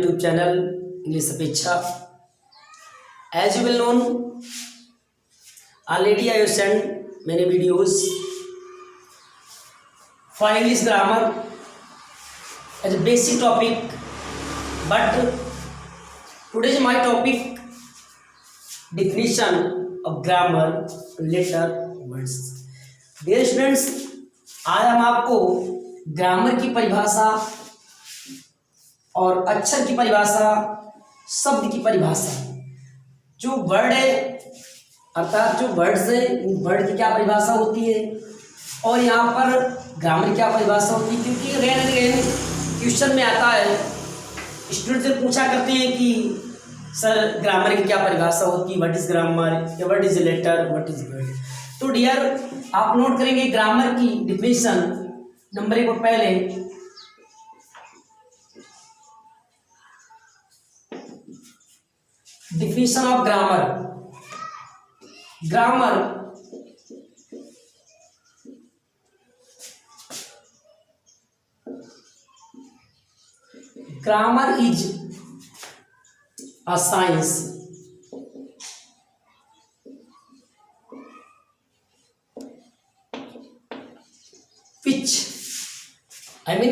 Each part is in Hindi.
YouTube channel English Apeksha. As you will know, already I have sent many videos for English grammar as a basic topic, but today is my topic definition of grammar letter words. Dear students, आज हम आपको ग्रामर की परिभाषा और अक्षर की परिभाषा, शब्द की परिभाषा, जो वर्ड है अर्थात जो वर्ड्स है, वर्ड की क्या परिभाषा होती है और यहाँ पर ग्रामर क्या परिभाषा होती है। क्योंकि अगेन एंड अगेन क्वेश्चन में आता है, स्टूडेंट से पूछा करते हैं कि सर ग्रामर की क्या परिभाषा होती है, what is grammar, what is letter, what is word. तो डियर आप नोट करेंगे ग्रामर की डिफिनेशन नंबर 1 पर पहले definition of grammar. Grammar is a science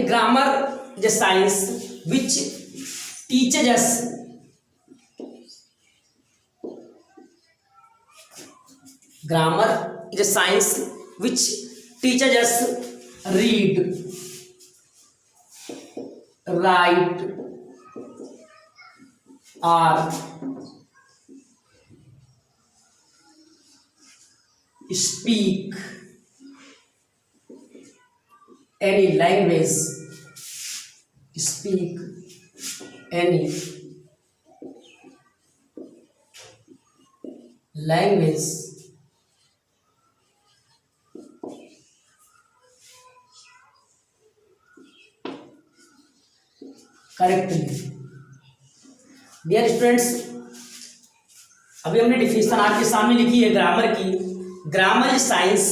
grammar is a science which teaches us grammar is a science which teaches us read, write, or speak any language, speak any language correctly. Dear students, अभी हमने डिफिनेशन आपके सामने लिखी है ग्रामर की। Grammar is science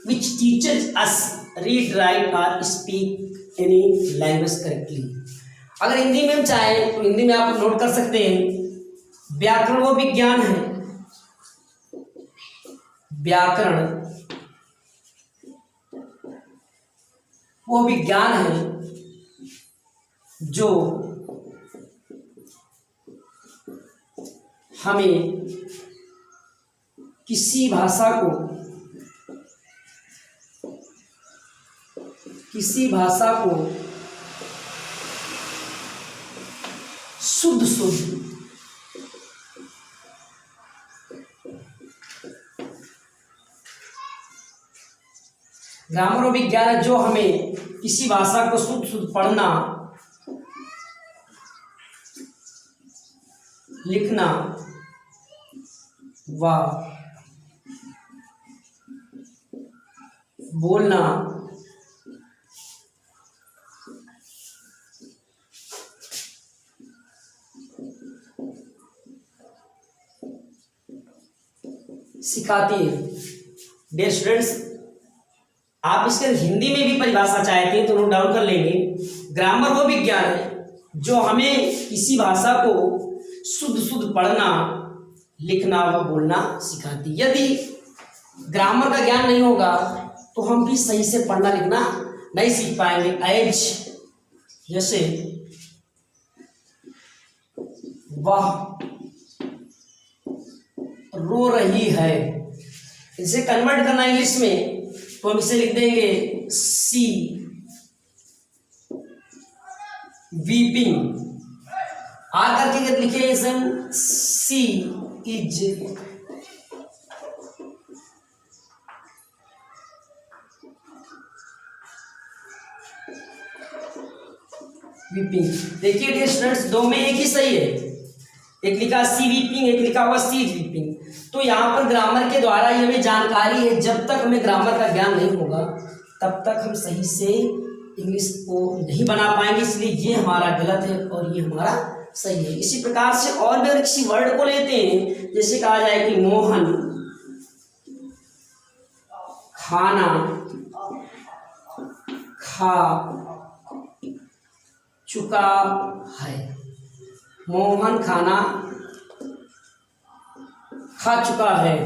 which teachers us read, write और स्पीक एनी लैंग्वेज करेक्टली। अगर हिंदी में हम चाहें तो हिंदी में आप नोट कर सकते हैं, व्याकरण वो विज्ञान है, व्याकरण वो विज्ञान है जो हमें किसी भाषा को शुद्ध ग्रामर विज्ञान है जो हमें किसी भाषा को शुद्ध पढ़ना, लिखना व बोलना सिखाती है। डियर स्टूडेंट्स, आप इसके हिंदी में भी परिभाषा चाहते हैं तो नोट डाउन कर लेंगे। ग्रामर वो विज्ञान है जो हमें किसी भाषा को शुद्ध पढ़ना, लिखना व बोलना सिखाती। यदि ग्रामर का ज्ञान नहीं होगा तो हम भी सही से पढ़ना लिखना नहीं सीख पाएंगे। एज जैसे वह रो रही है, इसे कन्वर्ट करना इंग्लिश में तो हम इसे लिख देंगे सी वीपिंग। आर करके लिखे सी इज वीपिंग। देखिए डियर स्टूडेंट्स, दो में एक ही सही है, एक लिखा सी वीपिंग, एक लिखा हुआ सी इज वीपिंग। तो यहाँ पर ग्रामर के द्वारा ये हमें जानकारी है, जब तक हमें ग्रामर का ज्ञान नहीं होगा तब तक हम सही से इंग्लिश को नहीं बना पाएंगे। इसलिए ये हमारा गलत है और ये हमारा सही है। इसी प्रकार से और भी अगर किसी वर्ड को लेते हैं, जैसे कहा जाए कि मोहन खाना खा चुका है, मोहन खाना खा चुका है।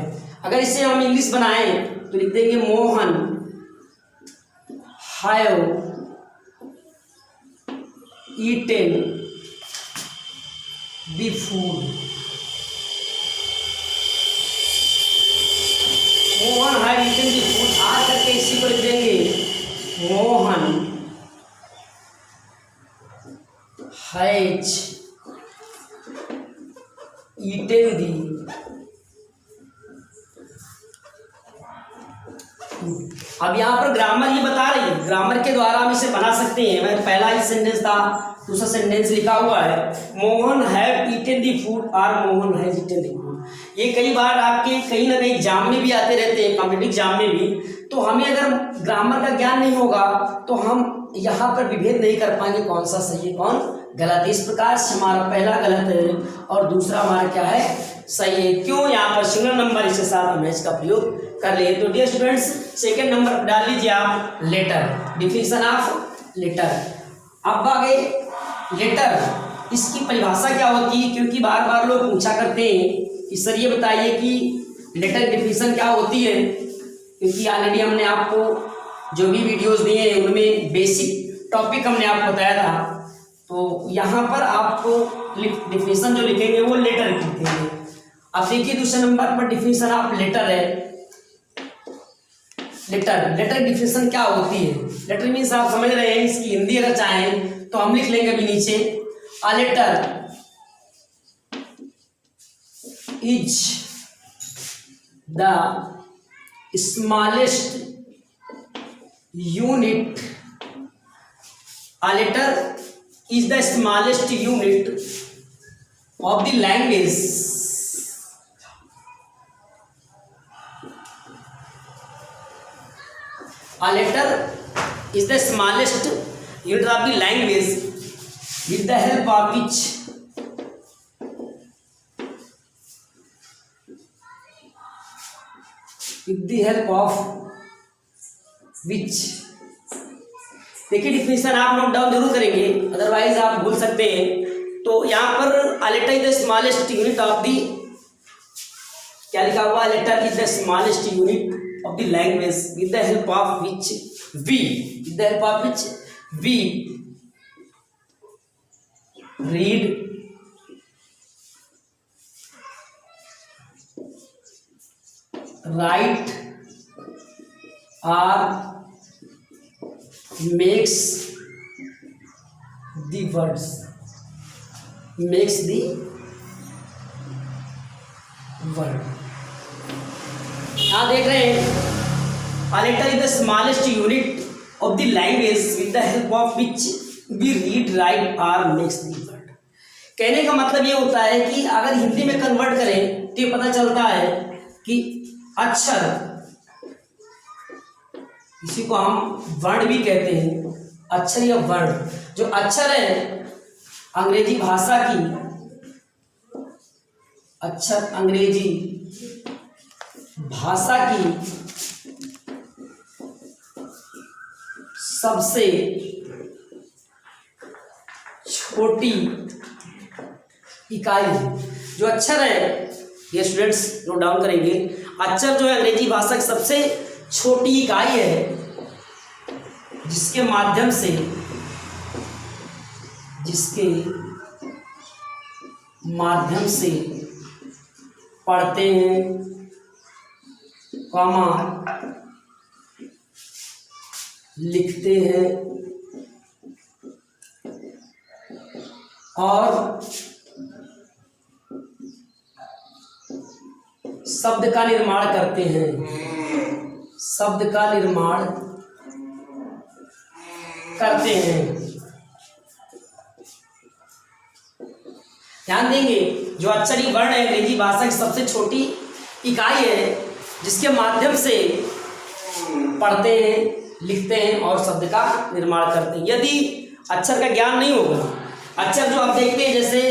अगर इसे हम इंग्लिश बनाएं तो लिख देंगे Mohan have eaten the food. Mohan have eaten the food, आ करके इसी को लिख देंगे मोहन हैज ईटेन दी। अब यहाँ पर ग्रामर ये बता रही है, ग्रामर के द्वारा हम इसे बना सकते हैं। मैं पहला ही सेंटेंस था, दूसरा सेंटेंस लिखा हुआ है Mohan have eaten the food और Mohan has eaten the food. ये कई बार आपके कहीं ना कहीं एग्जाम में भी आते रहते हैं, कॉम्पिटिटिव एग्जाम में भी। तो हमें अगर ग्रामर का ज्ञान नहीं होगा तो हम यहाँ पर विभेद नहीं कर पाएंगे कौन सा सही है कौन गलत है। इस प्रकार से हमारा पहला गलत है और दूसरा हमारा क्या है, सही है। क्यों, यहाँ पर सिंगल नंबर इसके साथ हम इसका प्रयोग कर लिए। तो डियर स्टूडेंट्स, सेकंड नंबर डाल लीजिए आप लेटर, डिफिनेशन ऑफ लेटर। अब आगे लेटर, इसकी परिभाषा क्या होती है, क्योंकि बार बार लोग पूछा करते हैं कि सर ये बताइए कि लेटर डिफिनेशन क्या होती है। क्योंकि ऑलरेडी हमने आपको जो भी वीडियोस दिए हैं उनमें बेसिक टॉपिक हमने आपको बताया था। तो यहाँ पर आपको डिफिनेशन जो लिखेंगे वो लेटर लिखेंगे। अब देखिए दूसरे नंबर पर डिफिनेशन ऑफ लेटर है। लेटर डिफिनेशन क्या होती है। लेटर मीन्स आप समझ रहे हैं, इसकी हिंदी अगर चाहें तो हम लिख लेंगे अभी नीचे, a letter is the smallest unit, a letter is the smallest unit of the language a letter is the smallest unit of the language with the help of which देखिए डिफिनेशन आप नोट डाउन जरूर करेंगे, अदरवाइज आप भूल सकते हैं। तो यहाँ पर a letter is the smallest unit of the, क्या लिखा हुआ, letter is the smallest unit of the language with the help of which we read write और makes the words, makes the word। यहाँ देख रहे हैं, a letter is the smallest unit of the language with the help of which we read, write or makes the word। कहने का मतलब ये होता है कि अगर हिंदी में कन्वर्ट करें तो ये पता चलता है कि अक्षर, इसी को हम वर्ड भी कहते हैं, अक्षर या वर्ड। जो अक्षर है अंग्रेजी भाषा की, अक्षर अंग्रेजी भाषा की सबसे छोटी इकाई है। जो अक्षर है, ये स्टूडेंट्स नोट डाउन करेंगे, अक्षर जो है अंग्रेजी भाषा की सबसे छोटी इकाई है जिसके माध्यम से पढ़ते हैं, कॉमा लिखते हैं और शब्द का निर्माण करते हैं, शब्द का निर्माण करते हैं। ध्यान देंगे, जो अक्षरी वर्ण है अंग्रेजी भाषा की सबसे छोटी इकाई है जिसके माध्यम से पढ़ते हैं, लिखते हैं और शब्द का निर्माण करते हैं। यदि अक्षर का ज्ञान नहीं होगा, अक्षर जो आप देखते हैं जैसे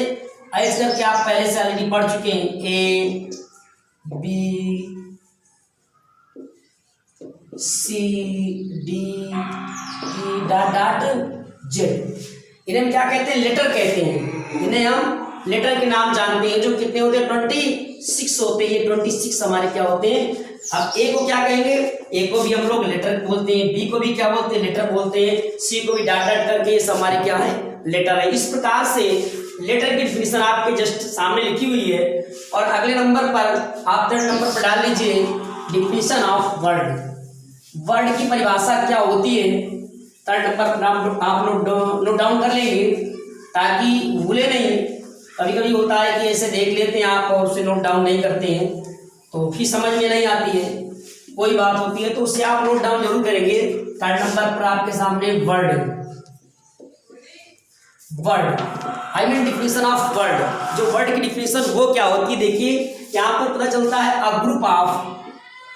ऐसे करके आप पहले से ऑलरेडी पढ़ चुके हैं, A B C D E dot Z, इन्हें हम क्या कहते हैं, लेटर कहते हैं। इन्हें हम लेटर के नाम जानते हैं, जो कितने होते हैं 26 होते हैं। ये 26 हमारे क्या होते हैं। अब ए को क्या कहेंगे, ए को भी हम लोग लेटर बोलते हैं, बी को भी क्या बोलते हैं लेटर बोलते हैं, सी को भी डॉट डॉट करके ये हमारे क्या है लेटर है। इस प्रकार से लेटर की डिफिनीशन आपके जस्ट सामने लिखी हुई है। और अगले नंबर पर आप 3rd नंबर पर डाल लीजिए डिफिनीशन ऑफ वर्ड। वर्ड की परिभाषा क्या होती है 3rd नंबर पर आप नोट डाउन कर लेंगे ताकि भूले नहीं। कभी कभी होता है कि ऐसे देख लेते हैं आप और उसे नोट डाउन नहीं करते हैं तो फिर समझ में नहीं आती है, कोई बात होती है तो उसे आप नोट डाउन जरूर करेंगे। 3rd नंबर पर आपके सामने word I mean definition of word. जो वर्ड की डिफिनीशन वो क्या होती है देखिए यहाँ पर पता चलता है अ ग्रुप ऑफ,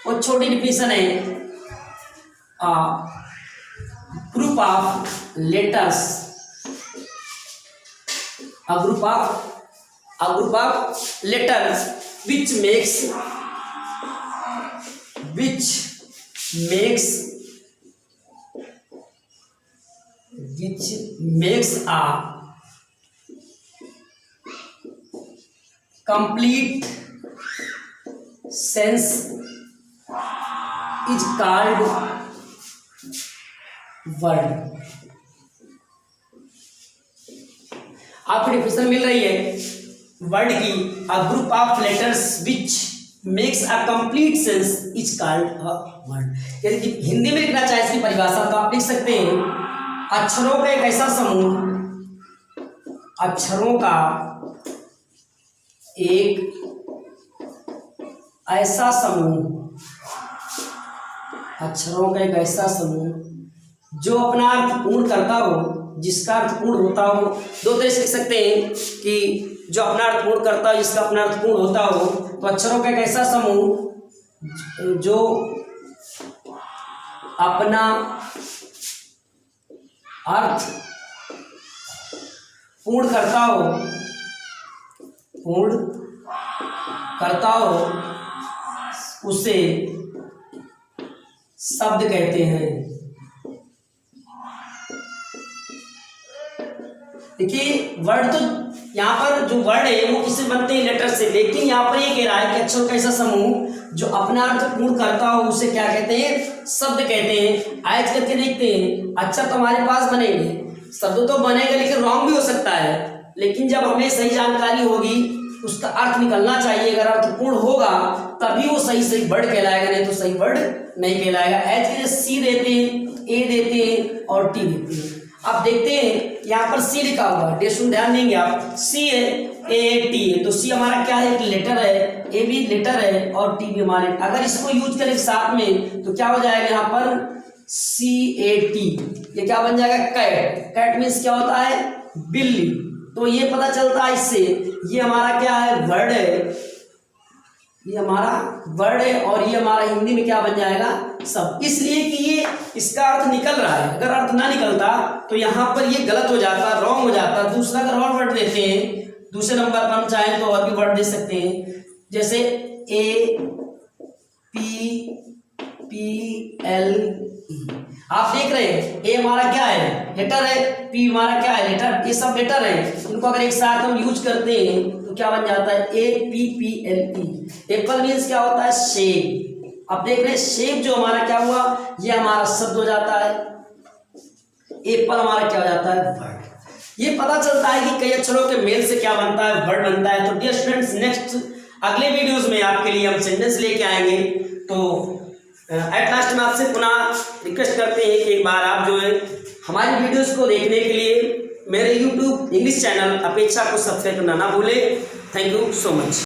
और छोटी डिफिनीशन है group of letters, a group of letters which makes a complete sense is called word। आपको डिफिनेशन मिल रही है वर्ड की, a group of letters which makes a complete sense is called a word. यदि हिंदी में लिखना चाहे इसकी परिभाषा तो आप लिख सकते हैं अक्षरों का एक ऐसा समूह, अक्षरों का एक ऐसा समूह, अक्षरों का एक ऐसा समूह जो अपना अर्थ पूर्ण करता हो, जिसका अर्थ पूर्ण होता हो। दो तरह से लिख सकते हैं कि जो अपना अर्थ पूर्ण करता हो, जिसका अपना अर्थ पूर्ण होता हो। तो अक्षरों का एक ऐसा समूह जो अपना अर्थ पूर्ण करता हो, उसे शब्द कहते हैं। देखिए वर्ड तो यहाँ पर जो वर्ड है वो किससे बनते हैं लेटर से, लेकिन यहाँ पर ये कह रहा है कि अक्षरों का ऐसा समूह जो अपना अर्थ पूर्ण करता हो उसे क्या कहते हैं, शब्द कहते हैं। आज करके देखते हैं अच्छा तो हमारे पास बनेंगे, शब्द तो बनेगा लेकिन रॉन्ग भी हो सकता है, लेकिन जब हमें सही जानकारी होगी उसका अर्थ निकलना चाहिए। अगर अर्थ पूर्ण होगा तभी वो सही वर्ड कहलाएगा, नहीं तो सही वर्ड नहीं कहलाएगा। एज के सी देते हैं, ए देते हैं और टी देते हैं। अब देखते हैं यहाँ पर सी लिखा हुआ है, ध्यान देंगे आप, सी है ए टी है, तो सी हमारा क्या है, एक लेटर है, ए भी लेटर है और टी भी हमारे। अगर इसको यूज करें साथ में तो क्या हो जाएगा यहाँ पर सी ए टी, ये क्या बन जाएगा कैट। कैट मीन्स क्या होता है, बिल्ली। तो ये पता चलता है इससे ये हमारा क्या है, वर्ड है, ये हमारा वर्ड है और ये हमारा हिंदी में क्या बन जाएगा, सब। इसलिए कि ये इसका अर्थ निकल रहा है, अगर अर्थ ना निकलता तो यहाँ पर ये गलत हो जाता, रॉन्ग हो जाता। दूसरा अगर और वर्ड देते हैं, दूसरे नंबर पर हम चाहें तो और भी वर्ड दे सकते हैं, जैसे ए पी एल ई। आप देख रहे हैं ए हमारा क्या है, लेटर है, पी हमारा क्या है, लेटर, ये सब लेटर है। इनको अगर एक साथ हम यूज करते हैं तो क्या बन जाता है, A P L E. Apple means क्या होता है, शेप। आप देख रहे हैं शेप जो हमारा क्या हुआ, ये हमारा शब्द हो जाता है, एप्पल हमारा क्या हो जाता है, वर्ड। ये पता चलता है कि कई अक्षरों के मेल से क्या बनता है, वर्ड बनता है। तो डियर स्टूडेंट्स, नेक्स्ट अगले वीडियोस में आपके लिए हम सेंटेंस लेके आएंगे। तो एट लास्ट में आपसे पुनः रिक्वेस्ट करते हैं कि एक बार आप जो है हमारी वीडियोस को देखने के लिए मेरे YouTube इंग्लिश चैनल अपेक्षा को सब्सक्राइब करना ना भूलें। Thank you so much.